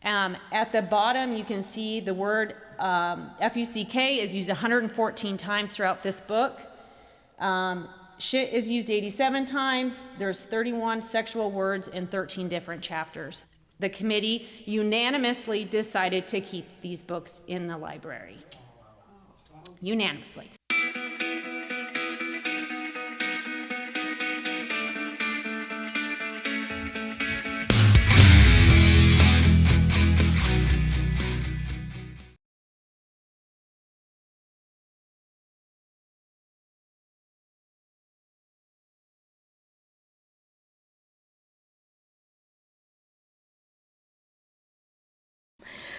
At the bottom, you can see the word F-U-C-K is used 114 times throughout this book. Shit is used 87 times. There's 31 sexual words in 13 different chapters. The committee unanimously decided to keep these books in the library. Unanimously.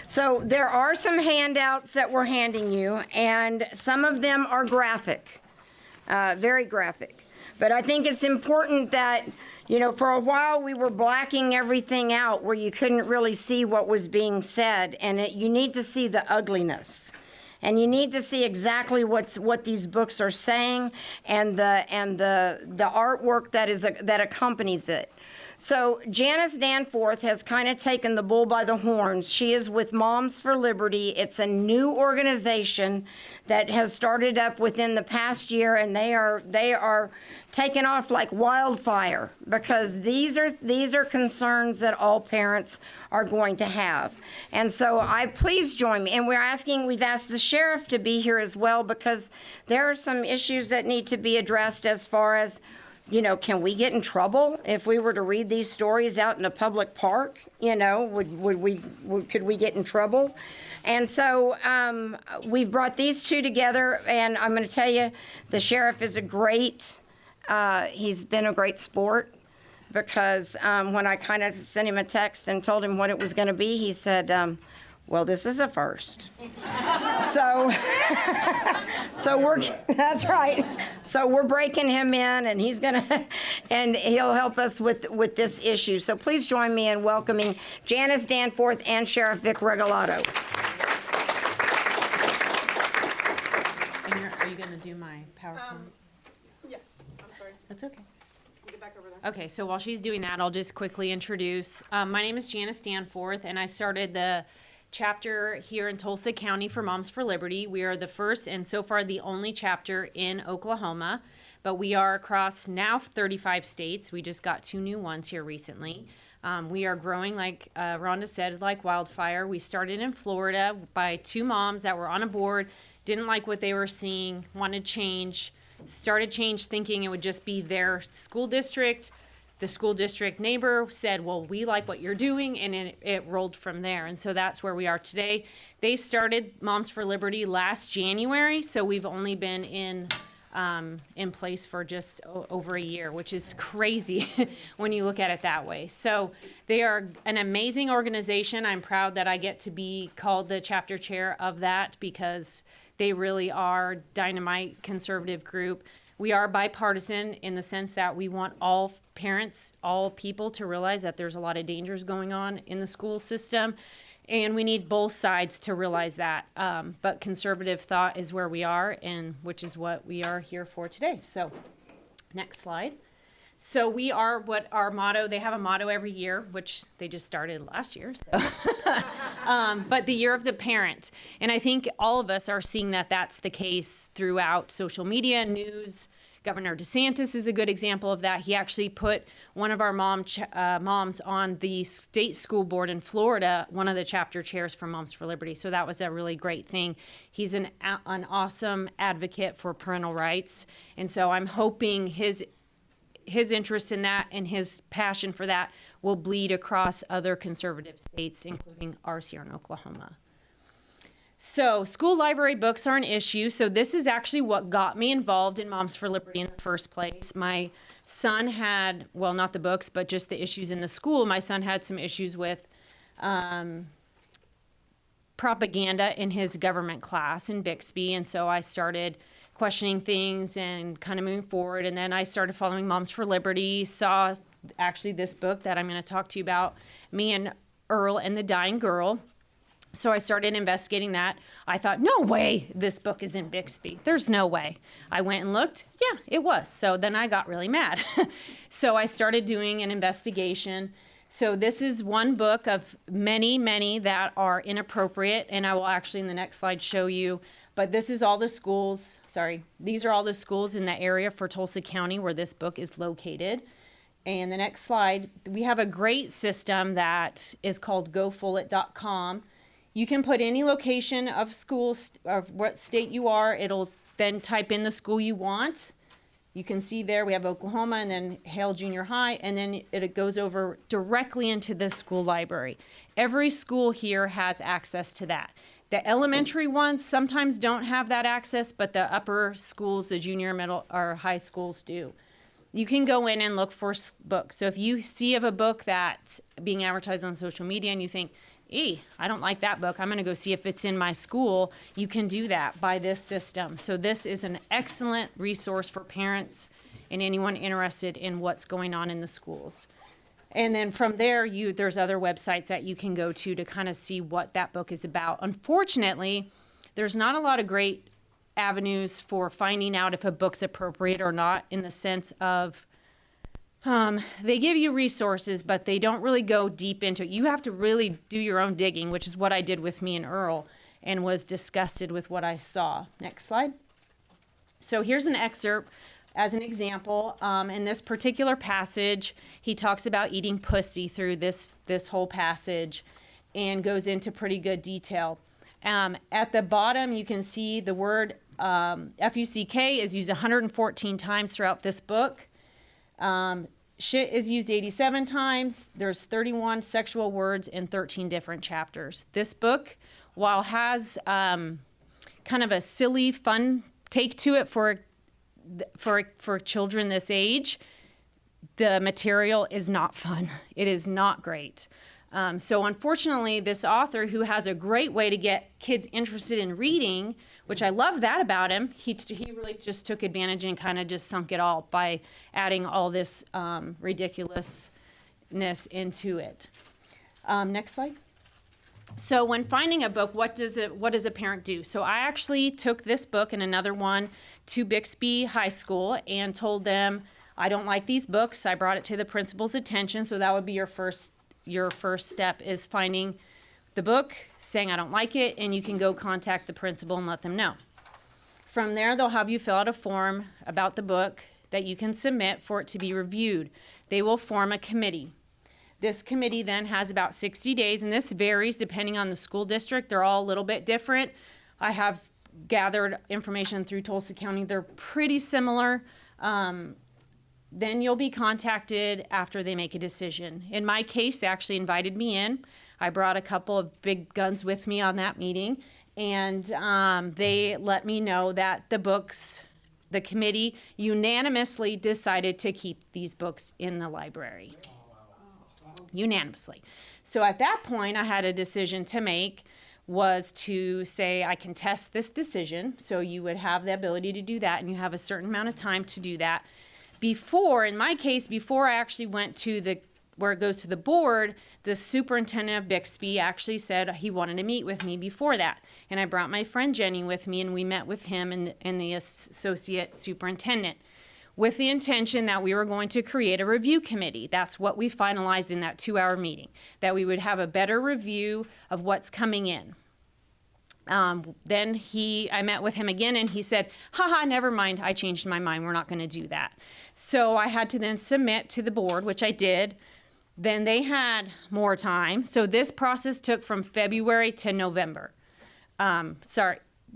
So there are some handouts that we're handing you, and some of them are graphic, very graphic. But I think it's important that, you know, for a while we were blacking everything out where you couldn't really see what was being said, and you need to see the ugliness. And you need to see exactly what these books are saying, and the artwork that accompanies it. So Janice Danforth has kind of taken the bull by the horns. She is with Moms for Liberty. It's a new organization that has started up within the past year, and they are taking off like wildfire, because these are concerns that all parents are going to have. And so please join me. And we've asked the sheriff to be here as well, because there are some issues that need to be addressed as far as, you know, can we get in trouble if we were to read these stories out in a public park? You know, could we get in trouble? And so we've brought these two together, and I'm going to tell you, the sheriff is he's been a great sport, because when I kind of sent him a text and told him what it was going to be, he said, well, this is a first. That's right. So we're breaking him in, and he'll help us with this issue. So please join me in welcoming Janice Danforth and Sheriff Vic Regalado. And are you going to do my PowerPoint? Yes, I'm sorry. That's okay. Get back over there. Okay, so while she's doing that, I'll just quickly introduce. My name is Janice Danforth, and I started the chapter here in Tulsa County for Moms for Liberty. We are the first and so far the only chapter in Oklahoma, but we are across now 35 states. We just got 2 new ones here recently. We are growing, like Rhonda said, like wildfire. We started in Florida by 2 moms that were on a board, didn't like what they were seeing, wanted change, started change thinking it would just be their school district. The school district neighbor said, well, we like what you're doing, and it rolled from there. And so that's where we are today. They started Moms for Liberty last January, so we've only been in place for just over a year, which is crazy when you look at it that way. So they are an amazing organization. I'm proud that I get to be called the chapter chair of that, because they really are dynamite conservative group. We are bipartisan in the sense that we want all parents, all people to realize that there's a lot of dangers going on in the school system, and we need both sides to realize that. But conservative thought is where we are, and which is what we are here for today. So next slide. So we are what our motto, they have a motto every year, which they just started last year. So. But the year of the parent. And I think all of us are seeing that that's the case throughout social media, news. Governor DeSantis is a good example of that. He actually put one of our moms on the state school board in Florida, one of the chapter chairs for Moms for Liberty. So that was a really great thing. He's an awesome advocate for parental rights. And so I'm hoping his interest in that and his passion for that will bleed across other conservative states, including ours here in Oklahoma. So school library books are an issue. So this is actually what got me involved in Moms for Liberty in the first place. My son had, well, not the books, but just the issues in the school. My son had some issues with propaganda in his government class in Bixby. And so I started questioning things and kind of moving forward. And then I started following Moms for Liberty, saw actually this book that I'm going to talk to you about, Me and Earl and the Dying Girl. So I started investigating that. I thought, no way this book is in Bixby. There's no way. I went and looked. Yeah, it was. So then I got really mad. So I started doing an investigation. So this is one book of many, many that are inappropriate, and I will actually in the next slide show you. But this is all the schools, these are all the schools in the area for Tulsa County where this book is located. And the next slide, we have a great system that is called gofullit.com. You can put any location of schools, of what state you are. It'll then type in the school you want. You can see there we have Oklahoma and then Hale Junior High, and then it goes over directly into the school library. Every school here has access to that. The elementary ones sometimes don't have that access, but the upper schools, the junior, middle, or high schools do. You can go in and look for books. So if you see of a book that's being advertised on social media and you think, I don't like that book, I'm going to go see if it's in my school, you can do that by this system. So this is an excellent resource for parents and anyone interested in what's going on in the schools. And then from there, there's other websites that you can go to kind of see what that book is about. Unfortunately, there's not a lot of great avenues for finding out if a book's appropriate or not, in the sense of they give you resources, but they don't really go deep into it. You have to really do your own digging, which is what I did with me and Earl, and was disgusted with what I saw. Next slide. So here's an excerpt as an example. In this particular passage, he talks about eating pussy through this whole passage and goes into pretty good detail. At the bottom, you can see the word F-U-C-K is used 114 times throughout this book. Shit is used 87 times. There's 31 sexual words in 13 different chapters. This book, while has kind of a silly, fun take to it for children this age, the material is not fun. It is not great. So unfortunately, this author, who has a great way to get kids interested in reading, which I love that about him, he really just took advantage and kind of just sunk it all by adding all this ridiculousness into it. Next slide. So when finding a book, what does a parent do? So I actually took this book and another one to Bixby High School and told them, I don't like these books. I brought it to the principal's attention. So that would be your first step, is finding the book, saying I don't like it, and you can go contact the principal and let them know. From there, they'll have you fill out a form about the book that you can submit for it to be reviewed. They will form a committee. This committee then has about 60 days, and this varies depending on the school district. They're all a little bit different. I have gathered information through Tulsa County. They're pretty similar. Then you'll be contacted after they make a decision. In my case, they actually invited me in. I brought a couple of big guns with me on that meeting, and they let me know that the committee unanimously decided to keep these books in the library. Unanimously. So at that point, I had a decision to make, was to say I contest this decision. So you would have the ability to do that, and you have a certain amount of time to do that. In my case, before I actually went to where it goes to the board, the superintendent of Bixby actually said he wanted to meet with me before that. And I brought my friend Jenny with me, and we met with him and the associate superintendent with the intention that we were going to create a review committee. That's what we finalized in that 2-hour meeting, that we would have a better review of what's coming in. Then I met with him again, and he said, never mind, I changed my mind, we're not going to do that. So I had to then submit to the board, which I did. Then they had more time. So this process took from February to November.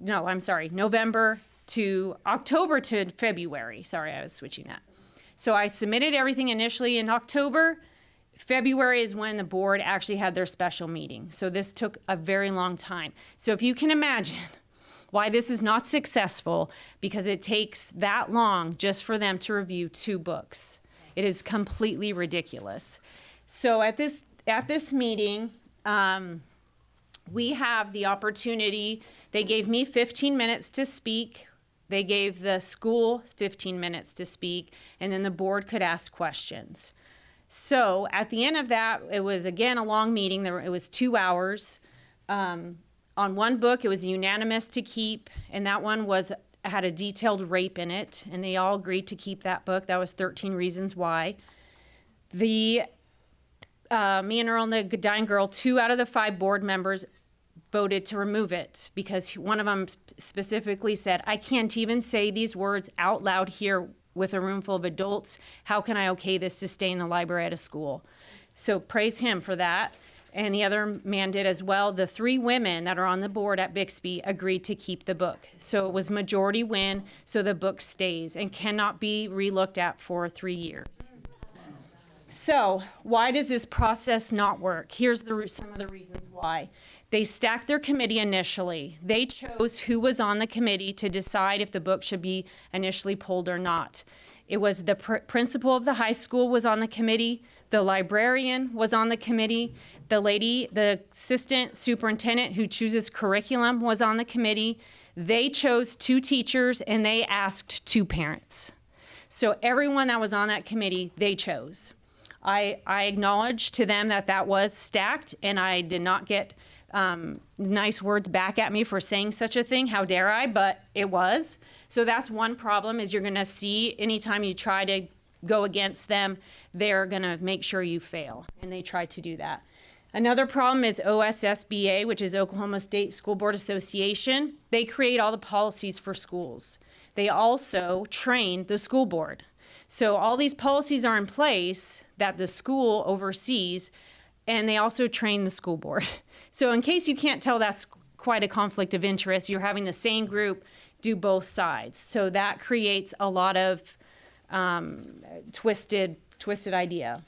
November to October to February. Sorry, I was switching that. So I submitted everything initially in October. February is when the board actually had their special meeting. So this took a very long time. So if you can imagine why this is not successful, because it takes that long just for them to review 2 books. It is completely ridiculous. So at this meeting, we have the opportunity. They gave me 15 minutes to speak. They gave the school 15 minutes to speak, and then the board could ask questions. So at the end of that, it was, again, a long meeting. It was 2 hours. On one book, it was unanimous to keep, and that one had a detailed rape in it, and they all agreed to keep that book. That was 13 Reasons Why. The me and Earl and the dying girl, 2 out of the 5 board members voted to remove it because one of them specifically said, I can't even say these words out loud here with a room full of adults. How can I okay this to stay in the library at a school? So praise him for that. And the other man did as well. The 3 women that are on the board at Bixby agreed to keep the book. So it was majority win, so the book stays and cannot be relooked at for 3 years. So why does this process not work? Here's some of the reasons why. They stacked their committee initially. They chose who was on the committee to decide if the book should be initially pulled or not. It was the principal of the high school was on the committee. The librarian was on the committee. The assistant superintendent who chooses curriculum was on the committee. They chose 2 teachers and they asked 2 parents. So everyone that was on that committee, they chose. I acknowledge to them that was stacked, and I did not get nice words back at me for saying such a thing. How dare I? But it was. So that's one problem is you're going to see anytime you try to go against them, they're going to make sure you fail. And they tried to do that. Another problem is OSSBA, which is Oklahoma State School Board Association. They create all the policies for schools. They also train the school board. So all these policies are in place that the school oversees, and they also train the school board. So in case you can't tell, that's quite a conflict of interest. You're having the same group do both sides. So that creates a lot of twisted idea.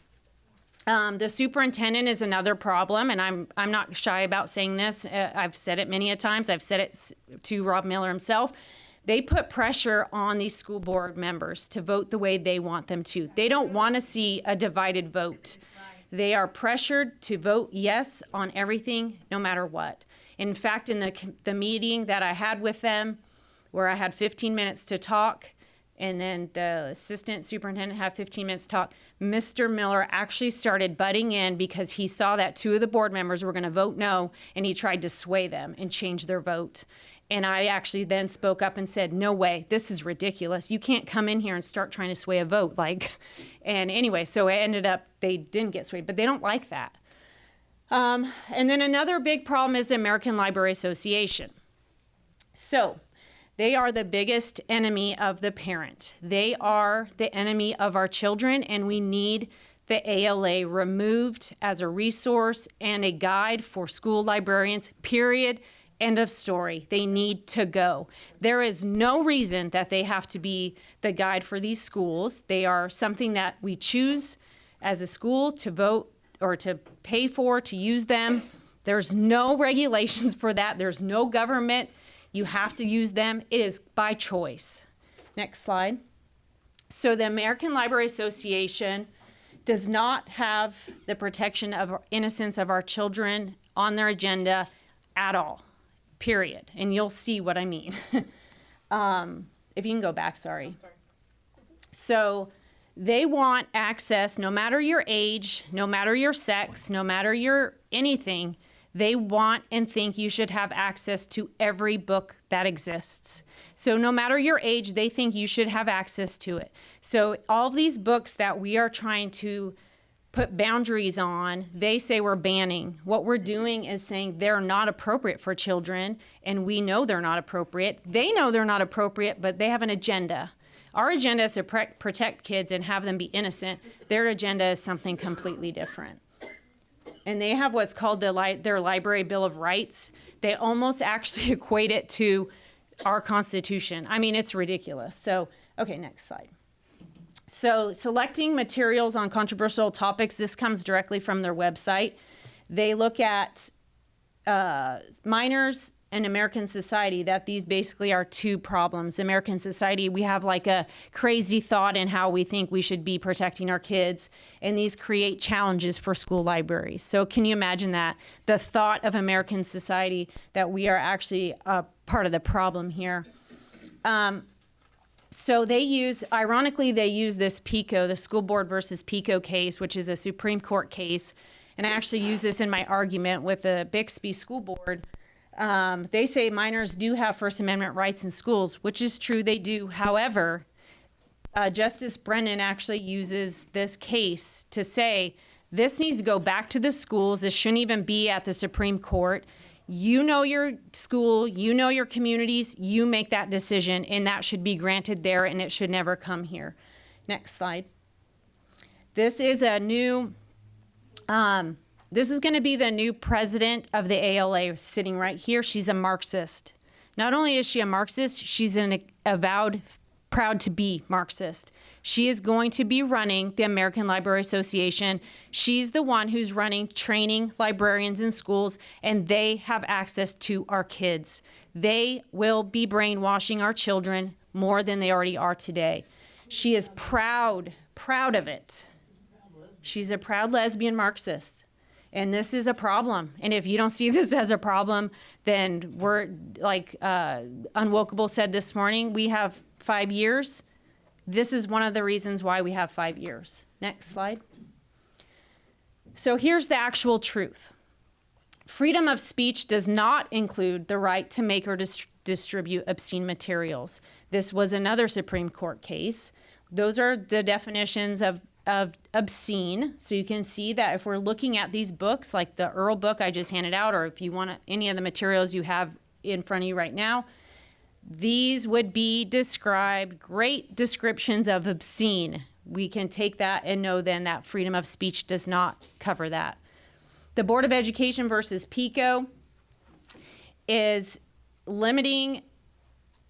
The superintendent is another problem, and I'm not shy about saying this. I've said it many a times. I've said it to Rob Miller himself. They put pressure on these school board members to vote the way they want them to. They don't want to see a divided vote. They are pressured to vote yes on everything, no matter what. In fact, in the meeting that I had with them, where I had 15 minutes to talk, and then the assistant superintendent had 15 minutes to talk, Mr. Miller actually started butting in because he saw that 2 of the board members were going to vote no, and he tried to sway them and change their vote. And I actually then spoke up and said, no way, this is ridiculous. You can't come in here and start trying to sway a vote. And anyway, so it ended up, they didn't get swayed, but they don't like that. And then another big problem is the American Library Association. So they are the biggest enemy of the parent. They are the enemy of our children, and we need the ALA removed as a resource and a guide for school librarians, period. End of story. They need to go. There is no reason that they have to be the guide for these schools. They are something that we choose as a school to vote or to pay for, to use them. There's no regulations for that. There's no government. You have to use them. It is by choice. Next slide. So the American Library Association does not have the protection of innocence of our children on their agenda at all. Period. And you'll see what I mean. If you can go back, sorry. So they want access, no matter your age, no matter your sex, no matter your anything, they want and think you should have access to every book that exists. So no matter your age, they think you should have access to it. So all these books that we are trying to put boundaries on, they say we're banning. What we're doing is saying they're not appropriate for children, and we know they're not appropriate. They know they're not appropriate, but they have an agenda. Our agenda is to protect kids and have them be innocent. Their agenda is something completely different. And they have what's called their Library Bill of Rights. They almost actually equate it to our Constitution. I mean, it's ridiculous. So, okay, next slide. So selecting materials on controversial topics, this comes directly from their website. They look at minors and American society, that these basically are 2 problems. American society, we have like a crazy thought in how we think we should be protecting our kids, and these create challenges for school libraries. So can you imagine that? The thought of American society, that we are actually a part of the problem here. So ironically, they use this PICO, the School Board versus PICO case, which is a Supreme Court case. And I actually use this in my argument with the Bixby School Board. They say minors do have First Amendment rights in schools, which is true, they do. However, Justice Brennan actually uses this case to say This needs to go back to the schools. This shouldn't even be at the Supreme Court. You know your school, you know your communities, you make that decision, and that should be granted there, and it should never come here. Next slide. This is a new, this is going to be the new president of the ALA sitting right here. She's a Marxist. Not only is she a Marxist, she's an avowed, proud to be Marxist. She is going to be running the American Library Association. She's the one who's running training librarians in schools, and they have access to our kids. They will be brainwashing our children more than they already are today. She is proud of it. She's a proud lesbian Marxist. And this is a problem. And if you don't see this as a problem, then we're, like Unwokeable said this morning, we have 5 years. This is one of the reasons why we have 5 years. Next slide. So here's the actual truth. Freedom of speech does not include the right to make or distribute obscene materials. This was another Supreme Court case. Those are the definitions of obscene. So you can see that if we're looking at these books, like the Earl book I just handed out, or if you want any of the materials you have in front of you right now, these would be described, great descriptions of obscene. We can take that and know then that freedom of speech does not cover that. The Board of Education versus PICO is limiting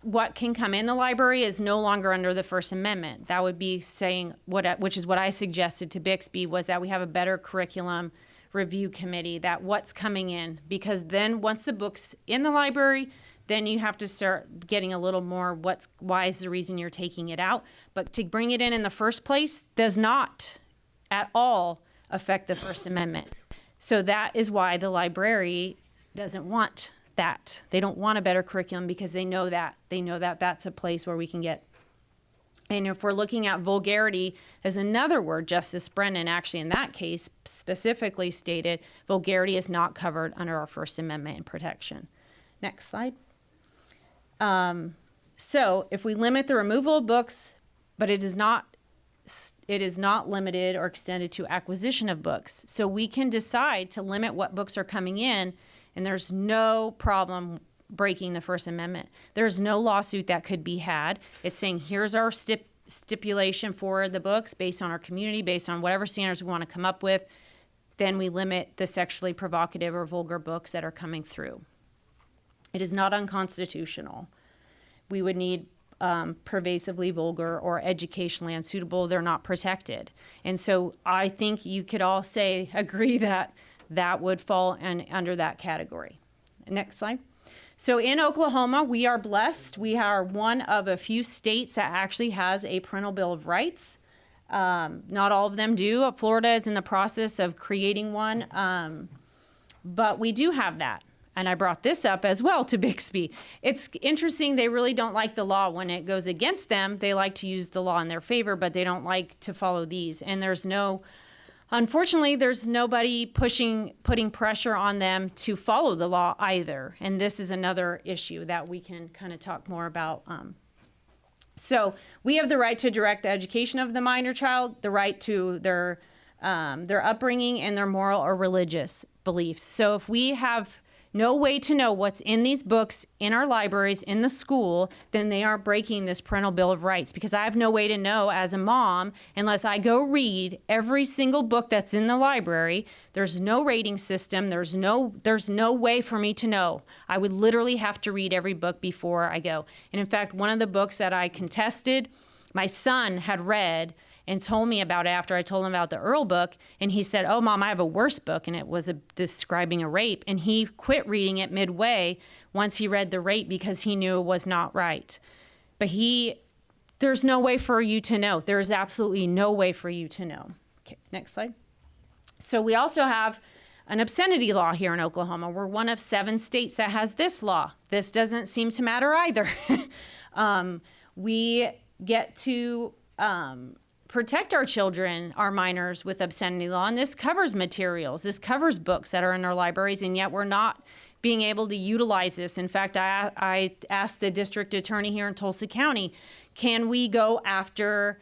what can come in the library is no longer under the First Amendment. That would be saying, which is what I suggested to Bixby, was that we have a better curriculum review committee, that what's coming in, because then once the book's in the library, then you have to start getting a little more why is the reason you're taking it out. But to bring it in the first place does not at all affect the First Amendment. So that is why the library doesn't want that. They don't want a better curriculum because they know that that's a place where we can get. And if we're looking at vulgarity as another word, Justice Brennan actually in that case specifically stated vulgarity is not covered under our First Amendment and protection. Next slide. So if we limit the removal of books, but it is not limited or extended to acquisition of books. So we can decide to limit what books are coming in, and there's no problem breaking the First Amendment. There's no lawsuit that could be had. It's saying here's our stipulation for the books based on our community, based on whatever standards we want to come up with. Then we limit the sexually provocative or vulgar books that are coming through. It is not unconstitutional. We would need pervasively vulgar or educationally unsuitable. They're not protected. And so I think you could all agree that that would fall under that category. Next slide. So in Oklahoma, we are blessed. We are one of a few states that actually has a parental bill of rights. Not all of them do. Florida is in the process of creating one, but we do have that. And I brought this up as well to Bixby. It's interesting. They really don't like the law when it goes against them. They like to use the law in their favor, but they don't like to follow these. And unfortunately, there's nobody putting pressure on them to follow the law either. And this is another issue that we can kind of talk more about. So we have the right to direct the education of the minor child, the right to their upbringing and their moral or religious beliefs. So if we have no way to know what's in these books, in our libraries, in the school, then they are breaking this parental bill of rights, because I have no way to know as a mom unless I go read every single book that's in the library. There's no rating system. There's no way for me to know. I would literally have to read every book before I go. And in fact, one of the books that I contested, my son had read and told me about it after I told him about the Earl book. And he said, "Oh, Mom, I have a worse book." And it was describing a rape. And he quit reading it midway once he read the rape because he knew it was not right. But there's no way for you to know. There is absolutely no way for you to know. Okay, next slide. So we also have an obscenity law here in Oklahoma. We're one of 7 states that has this law. This doesn't seem to matter either. We get to protect our children, our minors, with obscenity law, and this covers materials. This covers books that are in our libraries, and yet we're not being able to utilize this. In fact, I asked the district attorney here in Tulsa County, can we go after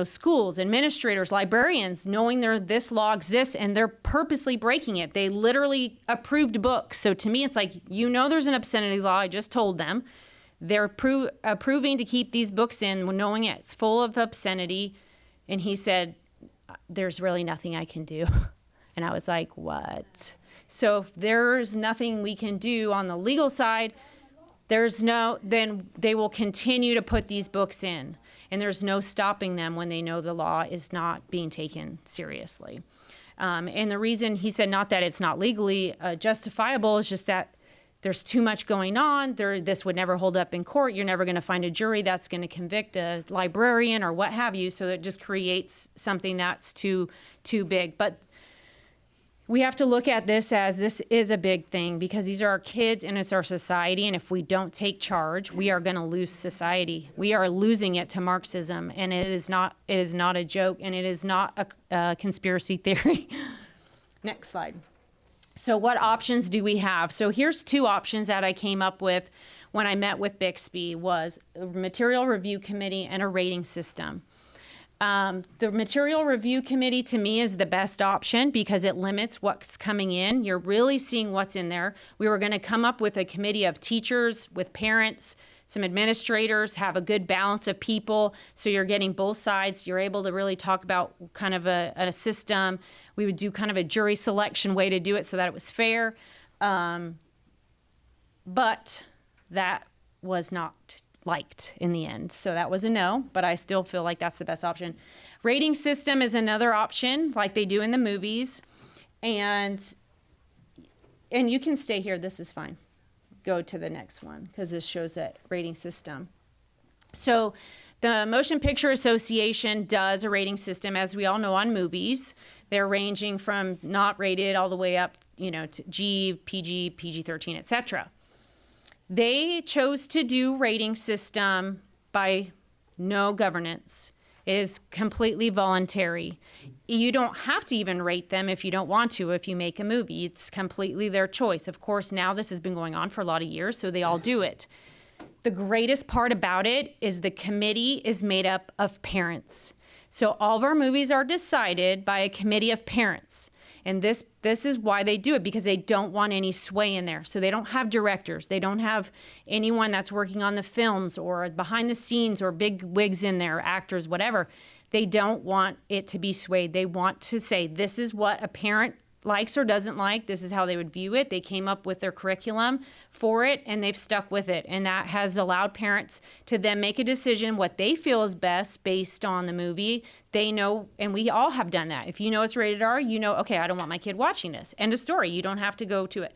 schools, administrators, librarians, knowing this law exists and they're purposely breaking it. They literally approved books. So to me, it's like, there's an obscenity law. I just told them. They're approving to keep these books in, knowing it's full of obscenity. And he said, there's really nothing I can do. And I was like, what? So if there's nothing we can do on the legal side, then they will continue to put these books in. And there's no stopping them when they know the law is not being taken seriously. And the reason he said not that it's not legally justifiable is just that there's too much going on. This would never hold up in court. You're never going to find a jury that's going to convict a librarian or what have you. So it just creates something that's too big. But we have to look at this as this is a big thing because these are our kids and it's our society. And if we don't take charge, we are going to lose society. We are losing it to Marxism, and it is not a joke, and it is not a conspiracy theory. Next slide. So what options do we have? So here's 2 options that I came up with when I met with Bixby was a material review committee and a rating system. The material review committee to me is the best option because it limits what's coming in. You're really seeing what's in there. We were going to come up with a committee of teachers with parents, some administrators, have a good balance of people. So you're getting both sides. You're able to really talk about kind of a system. We would do kind of a jury selection way to do it so that it was fair. But that was not liked in the end. So that was a no, but I still feel like that's the best option. Rating system is another option like they do in the movies. And you can stay here. This is fine. Go to the next one because this shows that rating system. So the Motion Picture Association does a rating system, as we all know, on movies. They're ranging from not rated all the way up, to G, PG, PG-13, etc. They chose to do rating system by no governance. It is completely voluntary. You don't have to even rate them if you don't want to, if you make a movie. It's completely their choice. Of course, now this has been going on for a lot of years, so they all do it. The greatest part about it is the committee is made up of parents. So all of our movies are decided by a committee of parents. And this is why they do it, because they don't want any sway in there. So they don't have directors. They don't have anyone that's working on the films or behind the scenes or big wigs in there, actors, whatever. They don't want it to be swayed. They want to say, this is what a parent likes or doesn't like. This is how they would view it. They came up with their curriculum for it, and they've stuck with it. And that has allowed parents to then make a decision what they feel is best based on the movie. They know, and we all have done that. If you know it's rated R, you know, okay, I don't want my kid watching this. End of story. You don't have to go to it.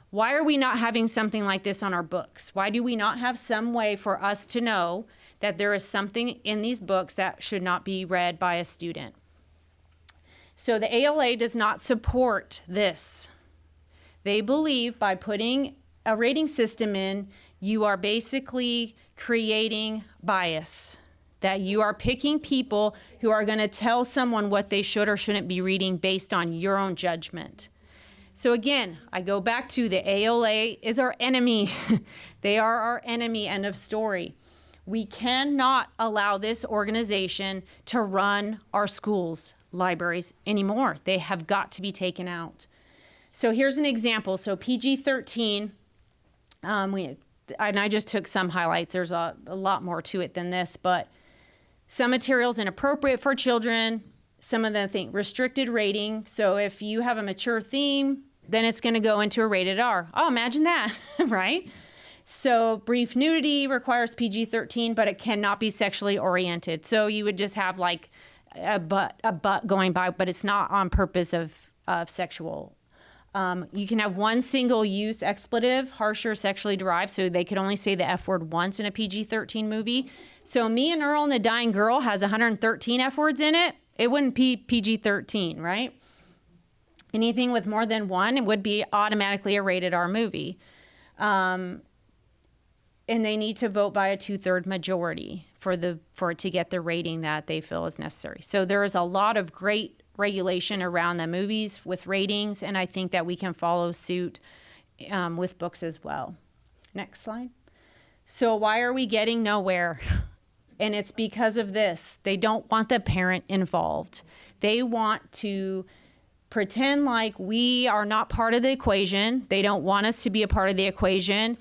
Why are we not having something like this on our books? Why do we not have some way for us to know that there is something in these books that should not be read by a student? So the ALA does not support this. They believe by putting a rating system in, you are basically creating bias, that you are picking people who are going to tell someone what they should or shouldn't be reading based on your own judgment. So again, I go back to the ALA is our enemy. They are our enemy, end of story. We cannot allow this organization to run our schools, libraries anymore. They have got to be taken out. So here's an example. So PG-13, and I just took some highlights. There's a lot more to it than this, but some materials inappropriate for children. Some of them think restricted rating. So if you have a mature theme, then it's going to go into a rated R. Oh, imagine that, right? So brief nudity requires PG-13, but it cannot be sexually oriented. So you would just have like a butt going by, but it's not on purpose of sexual. You can have one single use expletive, harsher, sexually derived, so they could only say the F word once in a PG-13 movie. So Me and Earl and the Dying Girl has 113 F words in it. It wouldn't be PG-13, right? Anything with more than one, it would be automatically a rated R movie. And they need to vote by a 2/3 majority for it to get the rating that they feel is necessary. So there is a lot of great regulation around the movies with ratings, and I think that we can follow suit with books as well. Next slide. So why are we getting nowhere? And it's because of this. They don't want the parent involved. They want to pretend like we are not part of the equation. They don't want us to be a part of the equation.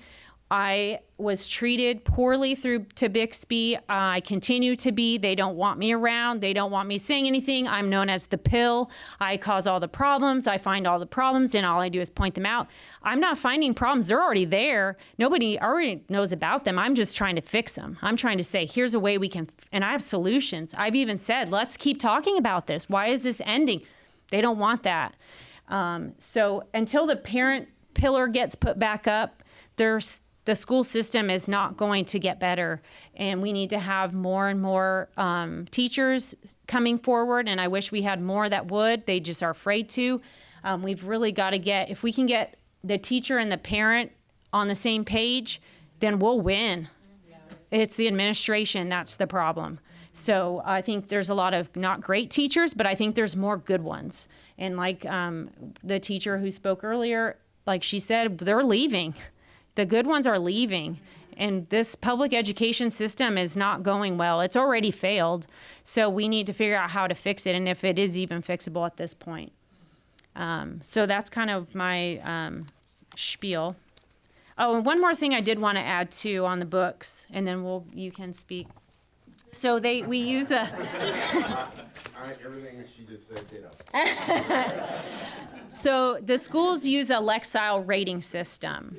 I was treated poorly to Bixby. I continue to be. They don't want me around. They don't want me saying anything. I'm known as the pill. I cause all the problems. I find all the problems, and all I do is point them out. I'm not finding problems. They're already there. Nobody already knows about them. I'm just trying to fix them. I'm trying to say, here's a way we can, and I have solutions. I've even said, let's keep talking about this. Why is this ending? They don't want that. So until the parent pillar gets put back up, the school system is not going to get better, and we need to have more and more teachers coming forward, and I wish we had more that would. They just are afraid to. We've really got to if we can get the teacher and the parent on the same page, then we'll win. It's the administration that's the problem. So I think there's a lot of not great teachers, but I think there's more good ones. And like the teacher who spoke earlier, like she said, they're leaving. The good ones are leaving, and this public education system is not going well. It's already failed, so we need to figure out how to fix it, and if it is even fixable at this point. So that's kind of my spiel. Oh, and one more thing I did want to add too on the books, and then you can speak. So we use a. Everything that she just said, ditto. So the schools use a Lexile rating system.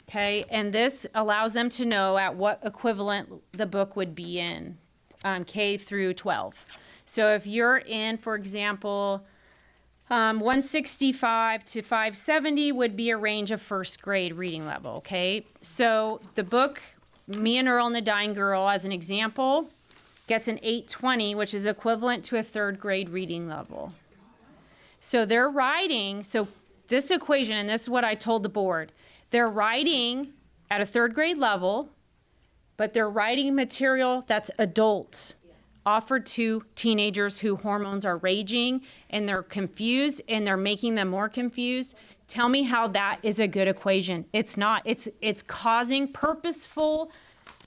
Okay, and this allows them to know at what equivalent the book would be in, K through 12. So if you're in, for example, 165 to 570 would be a range of first grade reading level, okay? So the book, Me and Earl and the Dying Girl, as an example, gets an 820, which is equivalent to a third grade reading level. So they're writing, so this equation, and this is what I told the board, they're writing at a third grade level, but they're writing material that's adult, offered to teenagers whose hormones are raging and they're confused and they're making them more confused. Tell me how that is a good equation. It's not. It's causing purposeful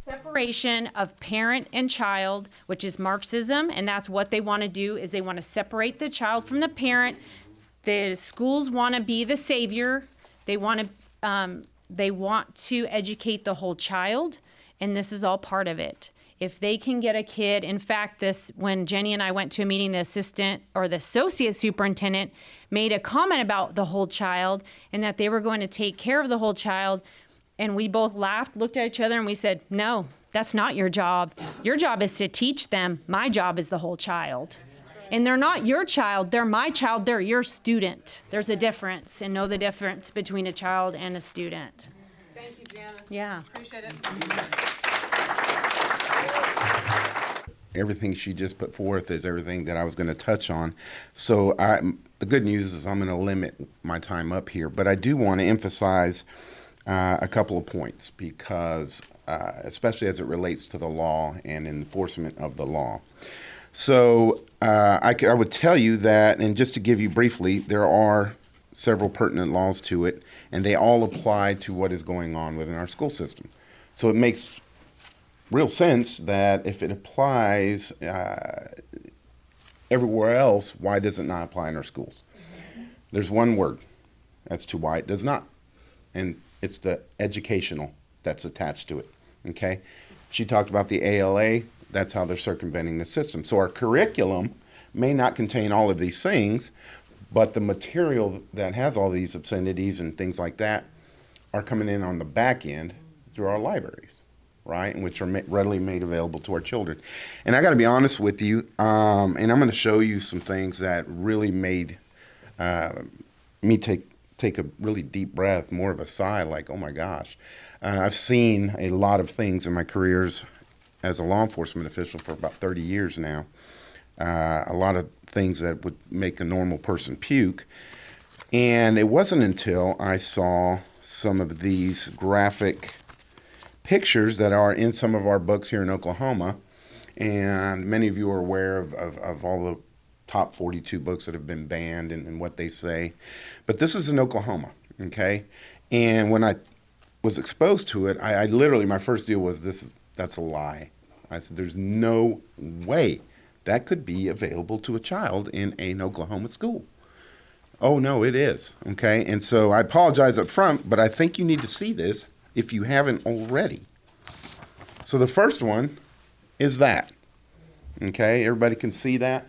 separation of parent and child, which is Marxism, and that's what they want to do, is they want to separate the child from the parent. The schools want to be the savior. They want to educate the whole child, and this is all part of it. If they can get a kid, in fact, when Jenny and I went to a meeting, the assistant or the associate superintendent made a comment about the whole child and that they were going to take care of the whole child. And we both laughed, looked at each other, and we said, no, that's not your job. Your job is to teach them. My job is the whole child. And they're not your child. They're my child. They're your student. There's a difference, and know the difference between a child and a student. Thank you, Janice. Yeah. Appreciate it. Everything she just put forth is everything that I was going to touch on. So the good news is I'm going to limit my time up here, but I do want to emphasize a couple of points because especially as it relates to the law and enforcement of the law. So I would tell you that, and just to give you briefly, there are several pertinent laws to it, and they all apply to what is going on within our school system. So it makes real sense that if it applies everywhere else, why does it not apply in our schools? There's one word as to why it does not, and it's the educational that's attached to it, okay? She talked about the ALA. That's how they're circumventing the system. So our curriculum may not contain all of these things, but the material that has all these obscenities and things like that are coming in on the back end through our libraries, right? And which are readily made available to our children. And I got to be honest with you, and I'm going to show you some things that really made me take a really deep breath, more of a sigh, like, oh my gosh. I've seen a lot of things in my careers as a law enforcement official for about 30 years now. A lot of things that would make a normal person puke. And it wasn't until I saw some of these graphic pictures that are in some of our books here in Oklahoma. And many of you are aware of all the top 42 books that have been banned and what they say. But this is in Oklahoma, okay? And when I was exposed to it, I literally, my first deal was that's a lie. I said, there's no way that could be available to a child in an Oklahoma school. Oh, no, it is. Okay. And so I apologize up front, but I think you need to see this if you haven't already. So the first one is that. Okay. Everybody can see that.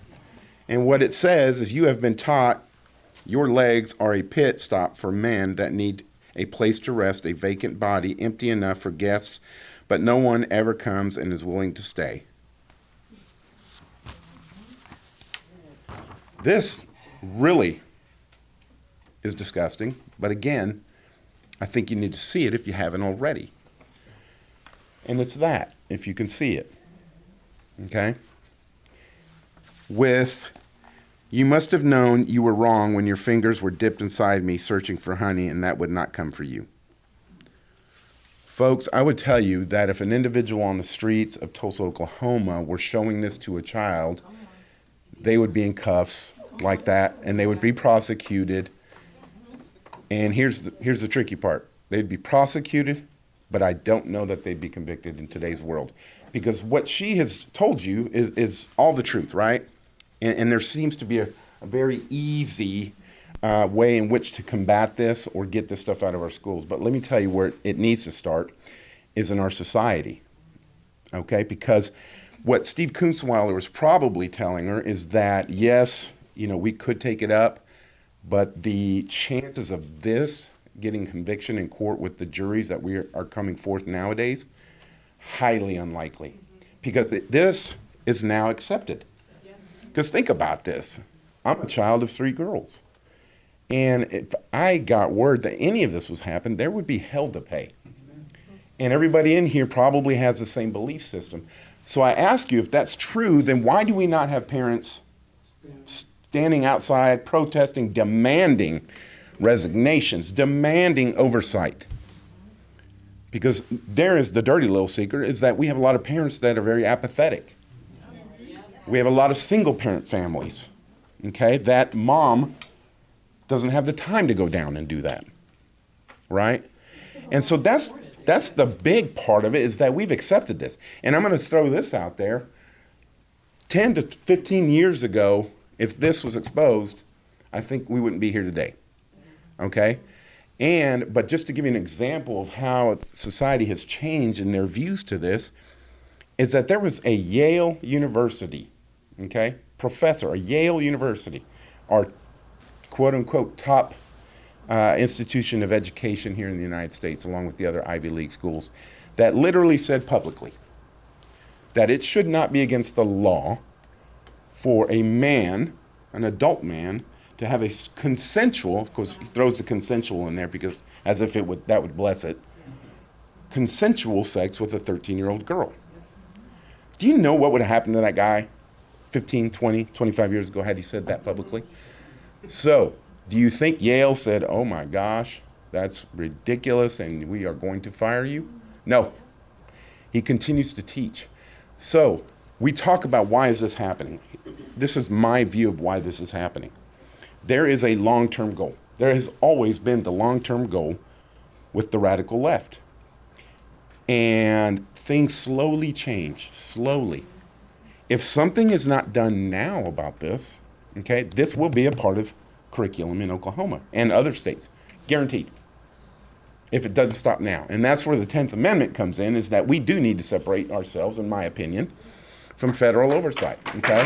And what it says is you have been taught your legs are a pit stop for men that need a place to rest, a vacant body, empty enough for guests, but no one ever comes and is willing to stay. This really is disgusting, but again, I think you need to see it if you haven't already. And it's that, if you can see it. Okay? With, you must have known you were wrong when your fingers were dipped inside me searching for honey, and that would not come for you. Folks, I would tell you that if an individual on the streets of Tulsa, Oklahoma were showing this to a child, they would be in cuffs like that, and they would be prosecuted. And here's the tricky part. They'd be prosecuted, but I don't know that they'd be convicted in today's world. Because what she has told you is all the truth, right? And there seems to be a very easy way in which to combat this or get this stuff out of our schools. But let me tell you where it needs to start is in our society, okay? Because what Steve Kunstweiler was probably telling her is that, yes, we could take it up, but the chances of this getting conviction in court with the juries that we are coming forth nowadays, highly unlikely. Because this is now accepted. Because think about this. I'm a child of 3 girls. And if I got word that any of this was happening, there would be hell to pay. And everybody in here probably has the same belief system. So I ask you, if that's true, then why do we not have parents standing outside, protesting, demanding resignations, demanding oversight? Because there is the dirty little secret, is that we have a lot of parents that are very apathetic. We have a lot of single parent families, okay, that mom doesn't have the time to go down and do that, right? And so that's the big part of it, is that we've accepted this. And I'm going to throw this out there. 10 to 15 years ago, if this was exposed, I think we wouldn't be here today, okay? But just to give you an example of how society has changed in their views to this, is that there was a Yale University, okay, professor, a Yale University, our quote-unquote top institution of education here in the United States, along with the other Ivy League schools, that literally said publicly that it should not be against the law for a man, an adult man, to have a consensual, of course he throws the consensual in there because as if that would bless it, consensual sex with a 13-year-old girl. Do you know what would have happened to that guy 15, 20, 25 years ago had he said that publicly? So, do you think Yale said, oh my gosh, that's ridiculous and we are going to fire you? No. He continues to teach. So, we talk about why is this happening. This is my view of why this is happening. There is a long-term goal. There has always been the long-term goal with the radical left. And things slowly change, slowly. If something is not done now about this, okay, this will be a part of curriculum in Oklahoma and other states, guaranteed, if it doesn't stop now. And that's where the 10th Amendment comes in, is that we do need to separate ourselves, in my opinion, from federal oversight, okay?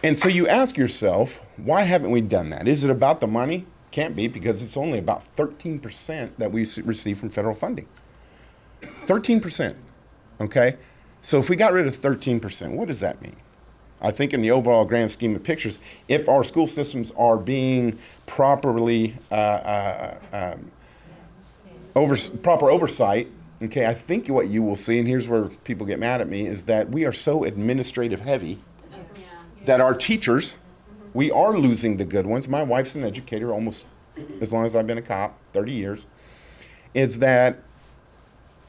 And so you ask yourself, why haven't we done that? Is it about the money? Can't be, because it's only about 13% that we receive from federal funding. 13%, okay? So if we got rid of 13%, what does that mean? I think in the overall grand scheme of pictures, if our school systems are being properly, proper oversight, okay, I think what you will see, and here's where people get mad at me, is that we are so administrative heavy that our teachers, we are losing the good ones. My wife's an educator almost as long as I've been a cop, 30 years, is that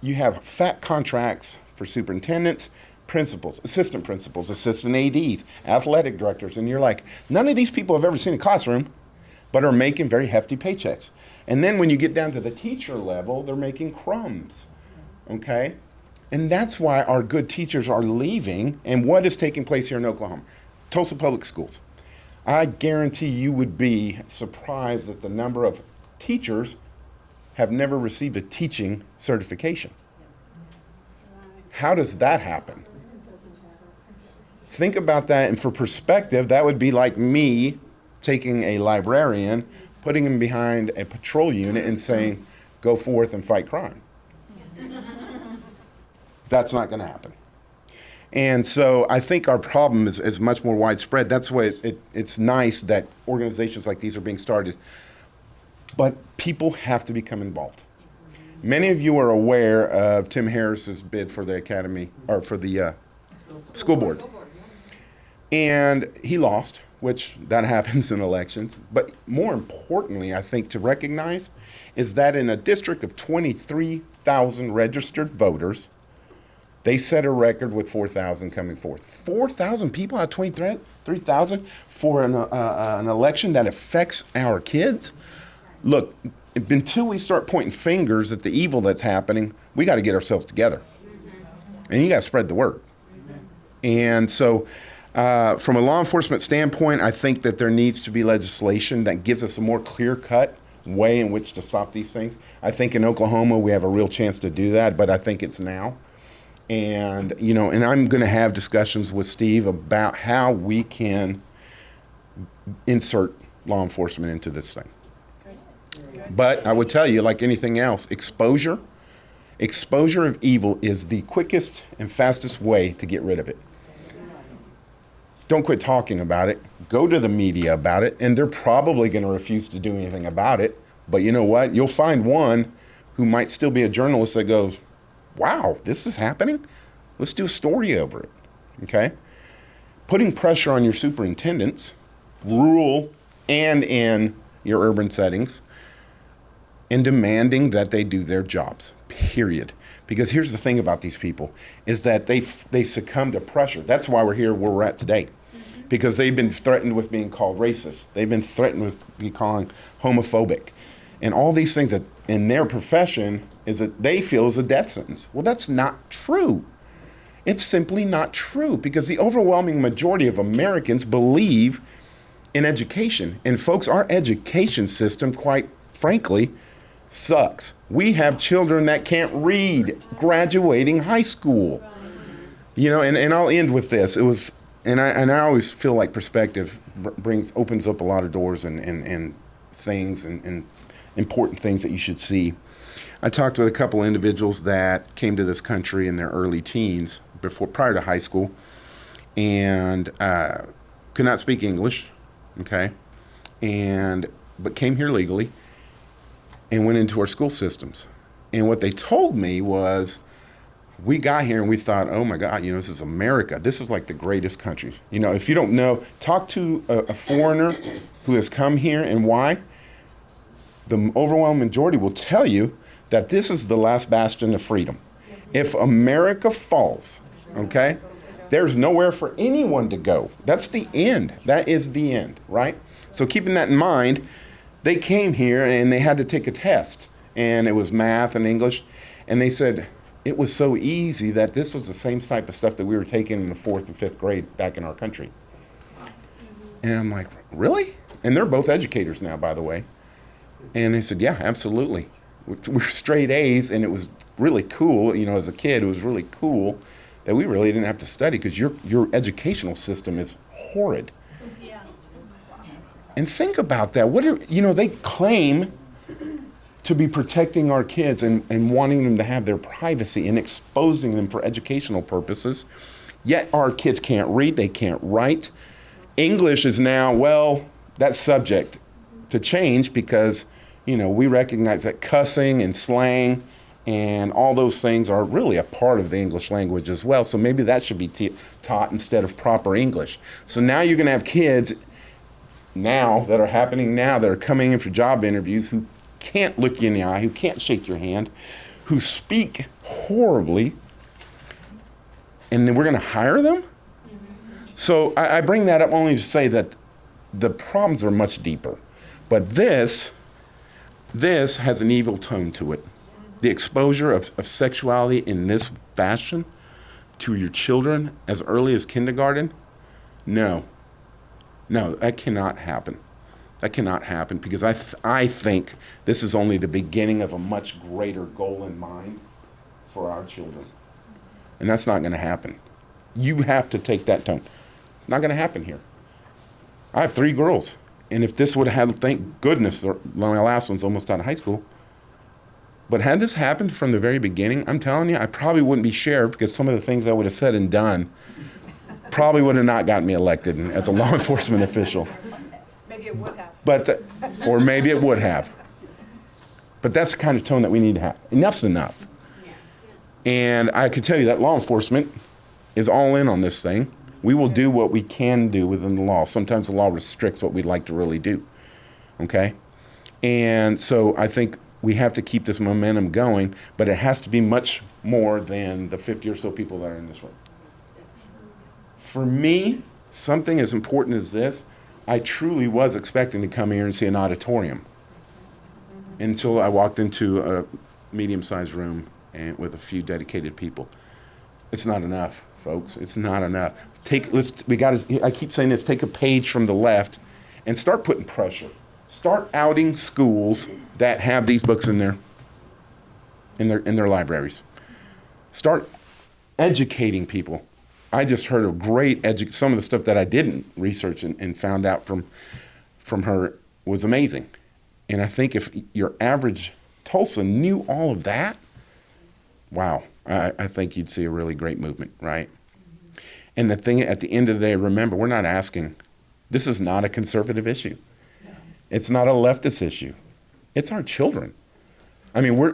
you have fat contracts for superintendents, principals, assistant ADs, athletic directors, and you're like, none of these people have ever seen a classroom, but are making very hefty paychecks. And then when you get down to the teacher level, they're making crumbs. okay? And that's why our good teachers are leaving. And what is taking place here in Oklahoma? Tulsa Public Schools. I guarantee you would be surprised at the number of teachers have never received a teaching certification. How does that happen? Think about that, and for perspective, that would be like me taking a librarian, putting him behind a patrol unit and saying, go forth and fight crime. That's not going to happen. And so I think our problem is much more widespread. That's why it's nice that organizations like these are being started. But people have to become involved. Many of you are aware of Tim Harris's bid for the academy, or for the school board. And he lost, which that happens in elections. But more importantly, I think to recognize is that in a district of 23,000 registered voters, they set a record with 4,000 coming forth. 4,000 people out of 23,000 for an election that affects our kids? Look, until we start pointing fingers at the evil that's happening, we got to get ourselves together. And you got to spread the word. And so from a law enforcement standpoint, I think that there needs to be legislation that gives us a more clear-cut way in which to stop these things. I think in Oklahoma we have a real chance to do that, but I think it's now. And, you know, and I'm going to have discussions with Steve about how we can insert law enforcement into this thing. But I would tell you, like anything else, exposure of evil is the quickest and fastest way to get rid of it. Don't quit talking about it. Go to the media about it, and they're probably going to refuse to do anything about it. But you know what? You'll find one who might still be a journalist that goes, wow, this is happening? Let's do a story over it, okay? Putting pressure on your superintendents, rural and in your urban settings, and demanding that they do their jobs, period. Because here's the thing about these people, is that they succumb to pressure. That's why we're here where we're at today. Because they've been threatened with being called racist. They've been threatened with being called homophobic. And all these things that in their profession is that they feel is a death sentence. Well, that's not true. It's simply not true, because the overwhelming majority of Americans believe in education. And folks, our education system, quite frankly, sucks. We have children that can't read graduating high school. You know, and I'll end with this. It was, and I always feel like perspective opens up a lot of doors and things and important things that you should see. I talked with a couple individuals that came to this country in their early teens, prior to high school, and could not speak English, okay, but came here legally and went into our school systems. And what they told me was, we got here and we thought, oh my God, you know, this is America. This is like the greatest country. You know, if you don't know, talk to a foreigner who has come here and why. The overwhelming majority will tell you that this is the last bastion of freedom. If America falls, okay, there's nowhere for anyone to go. That's the end. That is the end, right? So keeping that in mind, they came here and they had to take a test, and it was math and English, and they said it was so easy that this was the same type of stuff that we were taking in the 4th and 5th grade back in our country. And I'm like, really? And they're both educators now, by the way. And they said, yeah, absolutely. We're straight A's, and it was really cool. You know, as a kid, it was really cool that we really didn't have to study, because your educational system is horrid. And think about that. They claim to be protecting our kids and wanting them to have their privacy and exposing them for educational purposes. Yet our kids can't read, they can't write. English is now, well, that's subject to change, because, you know, we recognize that cussing and slang and all those things are really a part of the English language as well. So maybe that should be taught instead of proper English. So now you're going to have kids that are coming in for job interviews who can't look you in the eye, who can't shake your hand, who speak horribly, and then we're going to hire them? So I bring that up only to say that the problems are much deeper. But this has an evil tone to it. the exposure of sexuality in this fashion to your children as early as kindergarten, no, that cannot happen. That cannot happen because I think this is only the beginning of a much greater goal in mind for our children. And that's not going to happen. You have to take that tone. Not going to happen here. I have 3 girls. And if this would have, thank goodness, my last one's almost out of high school. But had this happened from the very beginning, I'm telling you, I probably wouldn't be sheriff because some of the things I would have said and done probably would have not gotten me elected as a law enforcement official. Maybe it would have. Or maybe it would have. But that's the kind of tone that we need to have. Enough's enough. And I can tell you that law enforcement is all in on this thing. We will do what we can do within the law. Sometimes the law restricts what we'd like to really do, okay? And so I think we have to keep this momentum going, but it has to be much more than the 50 or so people that are in this room. For me, something as important as this, I truly was expecting to come here and see an auditorium until I walked into a medium-sized room and with a few dedicated people. It's not enough, folks. It's not enough. I keep saying this, take a page from the left and start putting pressure. Start outing schools that have these books in their libraries. Start educating people. I just heard a great some of the stuff that I didn't research and found out from her was amazing. And I think if your average Tulsa knew all of that, wow, I think you'd see a really great movement, right? And the thing at the end of the day, remember, we're not asking, this is not a conservative issue. It's not a leftist issue. It's our children. I mean,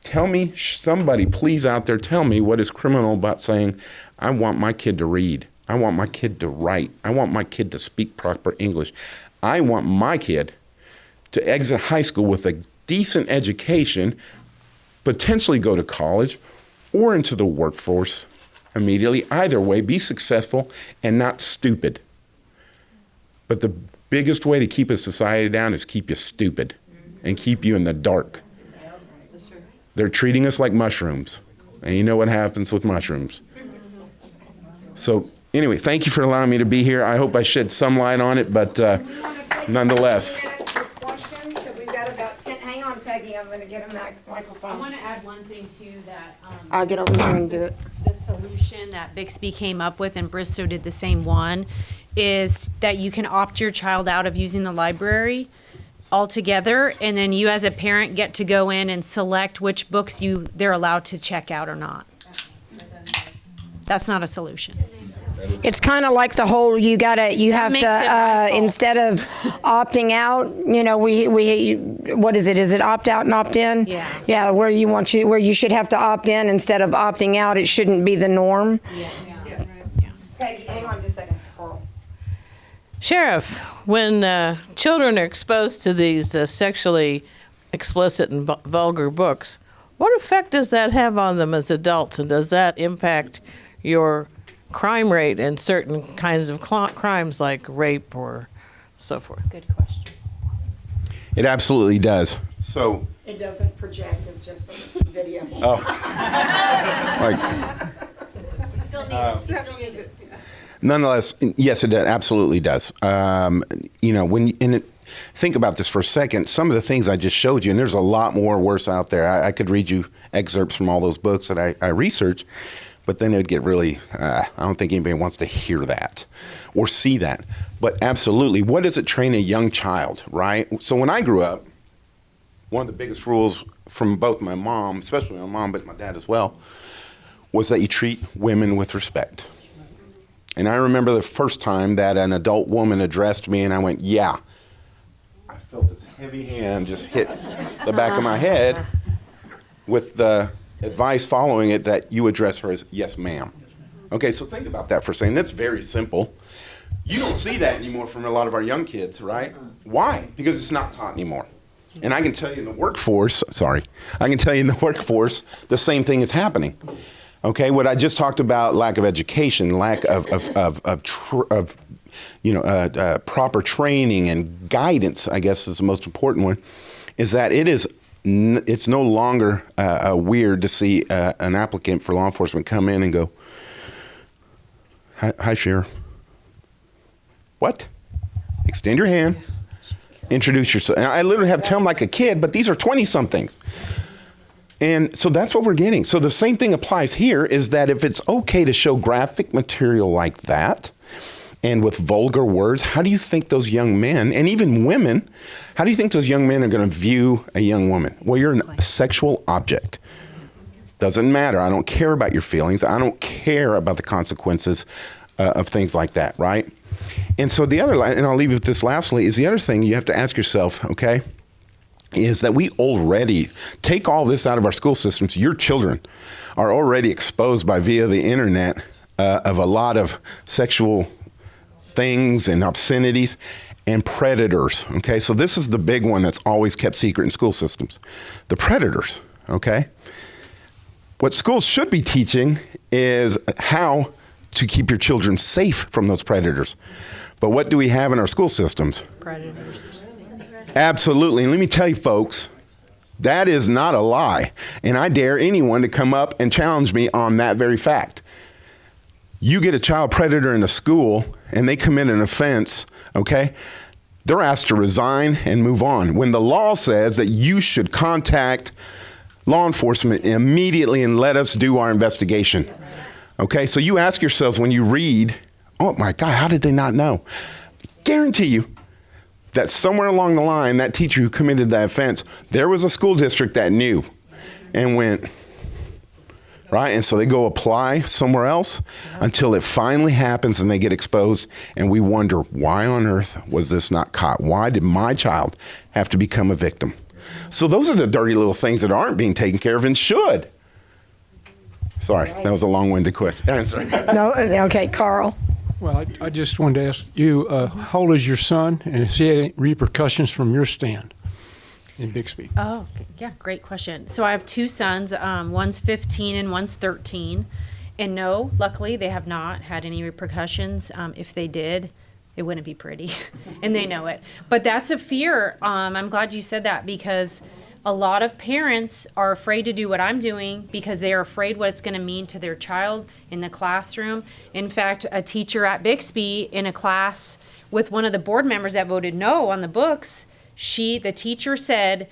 tell me, somebody please out there, tell me what is criminal about saying, I want my kid to read. I want my kid to write. I want my kid to speak proper English. I want my kid to exit high school with a decent education, potentially go to college or into the workforce immediately. Either way, be successful and not stupid. But the biggest way to keep a society down is keep you stupid and keep you in the dark. They're treating us like mushrooms, and you know what happens with mushrooms. So anyway, thank you for allowing me to be here. I hope I shed some light on it, but nonetheless. We've got about 10. Hang on, Peggy. I'm going to get a microphone. I want to add one thing too that I'll get over here and do it. the solution that Bixby came up with, and Bristow did the same one, is that you can opt your child out of using the library altogether, and then you as a parent get to go in and select which books they're allowed to check out or not. That's not a solution. It's kind of like the whole you have makes it my to fault. instead of opting out, we what is it? Is it opt out and opt in? Yeah. Yeah, where you should have to opt in instead of opting out. It shouldn't be the norm. Yeah. Peggy, hang on just a second. Coral. Sheriff, when children are exposed to these sexually explicit and vulgar books, what effect does that have on them as adults, and does that impact your crime rate in certain kinds of crimes like rape or so forth? Good question. It absolutely does. So, It doesn't project. It's just for video. like, nonetheless, yes, it absolutely does. Think about this for a second. Some of the things I just showed you, and there's a lot more worse out there. I could read you excerpts from all those books that I researched, but then it'd get really, I don't think anybody wants to hear that or see that. But absolutely, what does it train a young child, right? So when I grew up, one of the biggest rules from both my mom, especially my mom, but my dad as well, was that you treat women with respect. And I remember the first time that an adult woman addressed me, and I went, yeah. I felt this heavy hand just hit the back of my head with the advice following it that you address her as, yes, ma'am. Okay, so think about that for a second. That's very simple. You don't see that anymore from a lot of our young kids, right? Why? Because it's not taught anymore. And I can tell you in the workforce, the same thing is happening. Okay, what I just talked about, lack of education, lack of proper training and guidance, I guess is the most important one, is that it is it's no longer weird to see an applicant for law enforcement come in and go, hi, Sheriff. What? Extend your hand. Introduce yourself. And I literally have to tell them like a kid, but these are 20-somethings. And so that's what we're getting. So the same thing applies here, is that if it's okay to show graphic material like that and with vulgar words, how do you think those young men, and even women, how do you think those young men are going to view a young woman? Well, you're a sexual object. Doesn't matter. I don't care about your feelings. I don't care about the consequences of things like that, right? And so the other, and I'll leave you with this lastly, is the other thing you have to ask yourself, okay, is that we already take all this out of our school systems. Your children are already exposed via the internet of a lot of sexual things and obscenities and predators, okay? So this is the big one that's always kept secret in school systems. The predators, okay? What schools should be teaching is how to keep your children safe from those predators. But what do we have in our school systems? Predators. Absolutely. And let me tell you, folks, that is not a lie. And I dare anyone to come up and challenge me on that very fact. You get a child predator in a school and they commit an offense, okay? They're asked to resign and move on. When the law says that you should contact law enforcement immediately and let us do our investigation. Okay, so you ask yourselves when you read, oh my God, how did they not know? Guarantee you that somewhere along the line, that teacher who committed that offense, there was a school district that knew and went, right? And so they go apply somewhere else until it finally happens and they get exposed. And we wonder, why on earth was this not caught? Why did my child have to become a victim? So those are the dirty little things that aren't being taken care of and should. Sorry, that was a long-winded answer. No, okay, Carl. Well, I just wanted to ask you, how old is your son, and has he had any repercussions from your stand in Bixby? Oh, yeah, great question. So I have two sons. One's 15 and one's 13. And no, luckily, they have not had any repercussions. If they did, it wouldn't be pretty. And they know it. But that's a fear. I'm glad you said that, because a lot of parents are afraid to do what I'm doing because they are afraid what it's going to mean to their child in the classroom. In fact, a teacher at Bixby in a class with one of the board members that voted no on the books, the teacher said,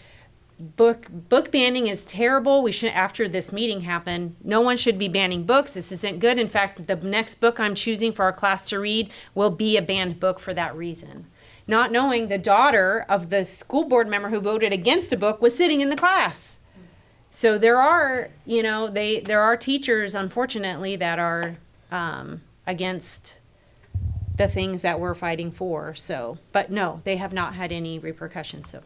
book banning is terrible. We should, after this meeting happened, no one should be banning books. This isn't good. In fact, the next book I'm choosing for our class to read will be a banned book for that reason. Not knowing the daughter of the school board member who voted against a book was sitting in the class. So there are, there are teachers, unfortunately, that are against the things that we're fighting for. So, but no, they have not had any repercussions. So.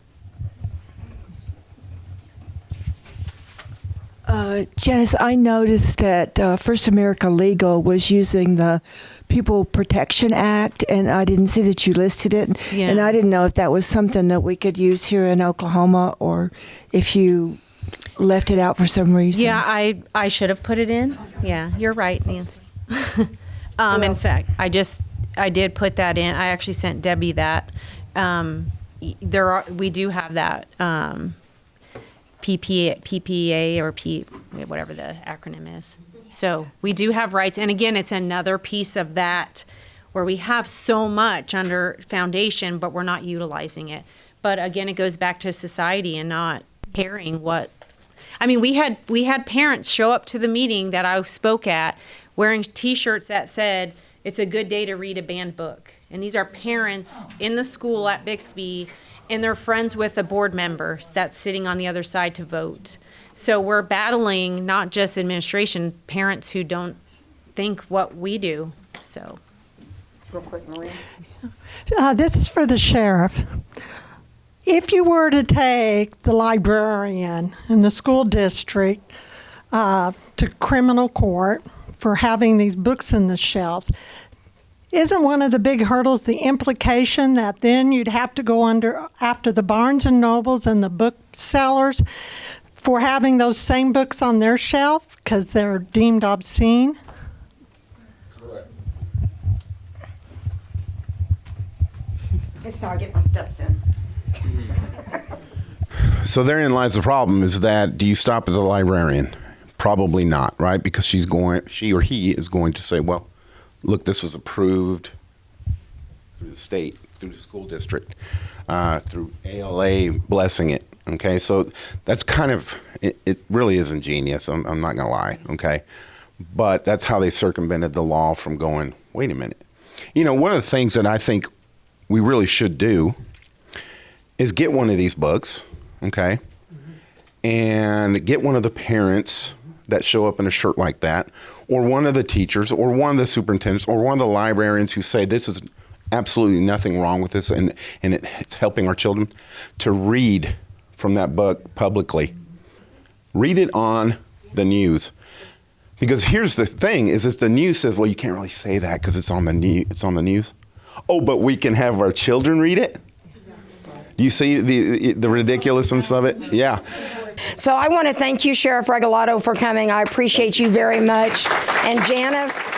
Janice, I noticed that First America Legal was using the People Protection Act, and I didn't see that you listed it. Yeah. And I didn't know if that was something that we could use here in Oklahoma, or if you left it out for some reason. Yeah, I should have put it in. Yeah, you're right, Nancy. In fact, I did put that in. I actually sent Debbie that. We do have that PPA or whatever the acronym is. So we do have rights. And again, it's another piece of that where we have so much under foundation, but we're not utilizing it. But again, it goes back to society and not caring what. I mean, we had parents show up to the meeting that I spoke at wearing T-shirts that said, "It's a good day to read a banned book." And these are parents in the school at Bixby, and they're friends with the board members that's sitting on the other side to vote. So we're battling not just administration, parents who don't think what we do. So. Real quick, Maria. This is for the sheriff. If you were to take the librarian in the school district to criminal court for having these books in the shelves, isn't one of the big hurdles the implication that then you'd have to go after the Barnes and Nobles and the booksellers for having those same books on their shelf because they're deemed obscene? Correct. That's how I get my steps in. So therein lies the problem, is that do you stop at the librarian? Probably not, right? Because she or he is going to say, well, look, this was approved through the state, through the school district, through ALA blessing it. Okay, so that's kind of, it really is ingenious. I'm not going to lie, okay? But that's how they circumvented the law from going, wait a minute. You know, one of the things that I think we really should do is get one of these books, okay? And get one of the parents that show up in a shirt like that, or one of the teachers, or one of the superintendents, or one of the librarians who say this is absolutely nothing wrong with this and it's helping our children, to read from that book publicly. Read it on the news. Because here's the thing, is that the news says, well, you can't really say that because it's on the news. Oh, but we can have our children read it? Do you see the ridiculousness of it? Yeah. So I want to thank you, Sheriff Regalado, for coming. I appreciate you very much. And Janice,